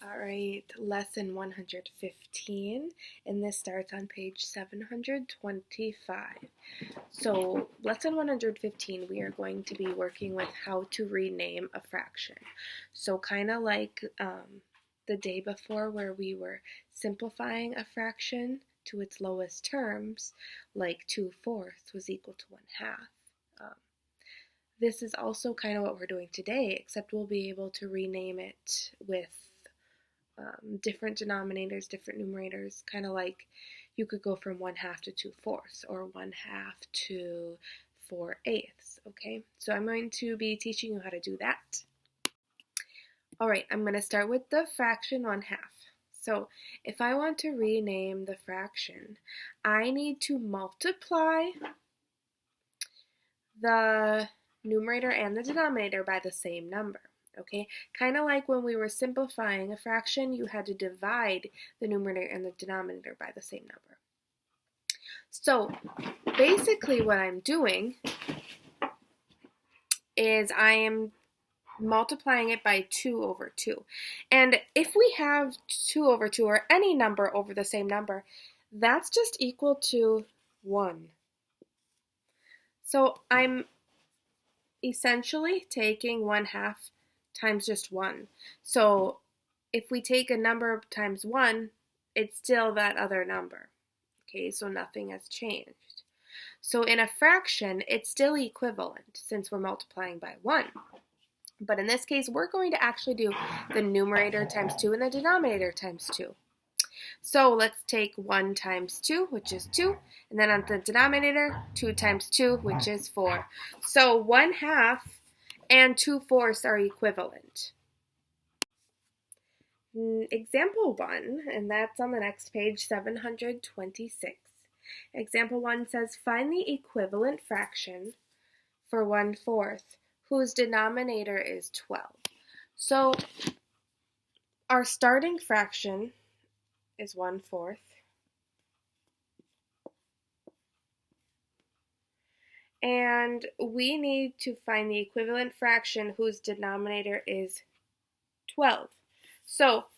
All right, lesson 115, and this starts on page 725. So, lesson 115, we are going to be working with how to rename a fraction. So, kind of like the day before where we were simplifying a fraction to its lowest terms, like 2/4 was equal to 1/2. This is also kind of what we're doing today, except we'll be able to rename it with different denominators, different numerators, kind of like you could go from 1/2 to 2/4 or 1/2 to 4/8, okay? So I'm going to be teaching you how to do that. All right, I'm going to start with the fraction 1/2. So if I want to rename the fraction, I need to multiply the numerator and the denominator by the same number. Okay, kind of like when we were simplifying a fraction, you had to divide the numerator and the denominator by the same number. So basically what I'm doing is I am multiplying it by 2/2. And if we have 2/2 or any number over the same number, that's just equal to 1. So I'm essentially taking 1/2 times just 1. So if we take a number times 1, it's still that other number. Okay, so nothing has changed. So in a fraction, it's still equivalent since we're multiplying by 1. But in this case, we're going to actually do the numerator times 2 and the denominator times 2. So let's take 1 times 2, which is 2, and then on the denominator, 2 times 2, which is 4. So 1/2 and 2/4 are equivalent. Example 1, and that's on the next page, 726. Example 1 says, find the equivalent fraction for 1/4 whose denominator is 12. So our starting fraction is 1/4. And we need to find the equivalent fraction whose denominator is 12. So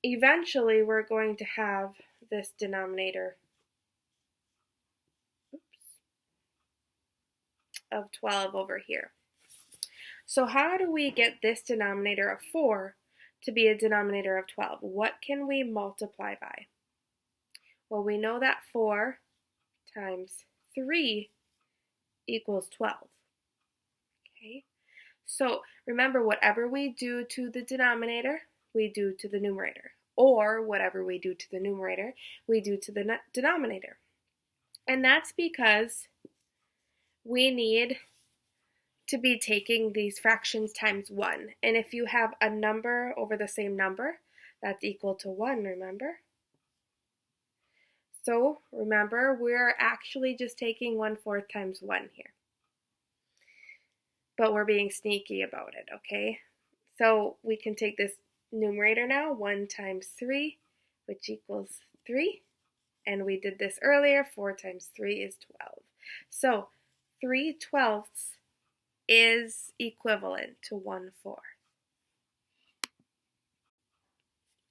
eventually we're going to have this denominator of 12 over here. So how do we get this denominator of 4 to be a denominator of 12? What can we multiply by? Well, we know that 4 times 3 equals 12. Okay, so remember, whatever we do to the denominator, we do to the numerator. Or whatever we do to the numerator, we do to the denominator. And that's because we need to be taking these fractions times 1. And if you have a number over the same number, that's equal to 1, remember? So remember, we're actually just taking 1/4 times 1 here. But we're being sneaky about it, okay? So we can take this numerator now, 1 times 3, which equals 3. And we did this earlier, 4 times 3 is 12. So 3/12 is equivalent to 1/4.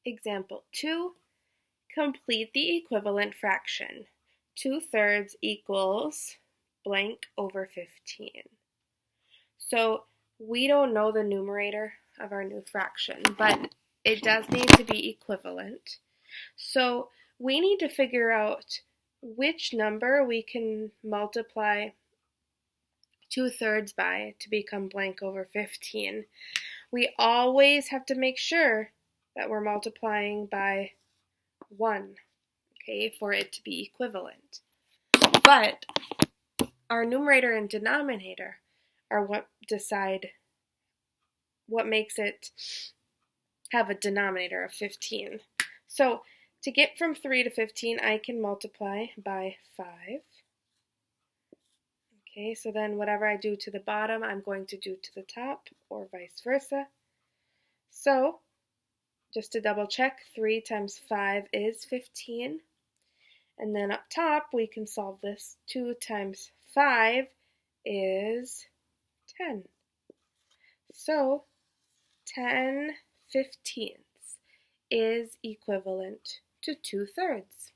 Example 2, complete the equivalent fraction. 2/3 equals blank over 15. So we don't know the numerator of our new fraction, but it does need to be equivalent. So we need to figure out which number we can multiply 2/3 by to become blank over 15. We always have to make sure that we're multiplying by 1, okay, for it to be equivalent. But our numerator and denominator are what decide what makes it have a denominator of 15. So to get from 3 to 15, I can multiply by 5. Okay, so then whatever I do to the bottom, I'm going to do to the top, or vice versa. So just to double check, 3 times 5 is 15. And then up top, we can solve this. 2 times 5 is 10. So 10 5/15 is equivalent to 2/3.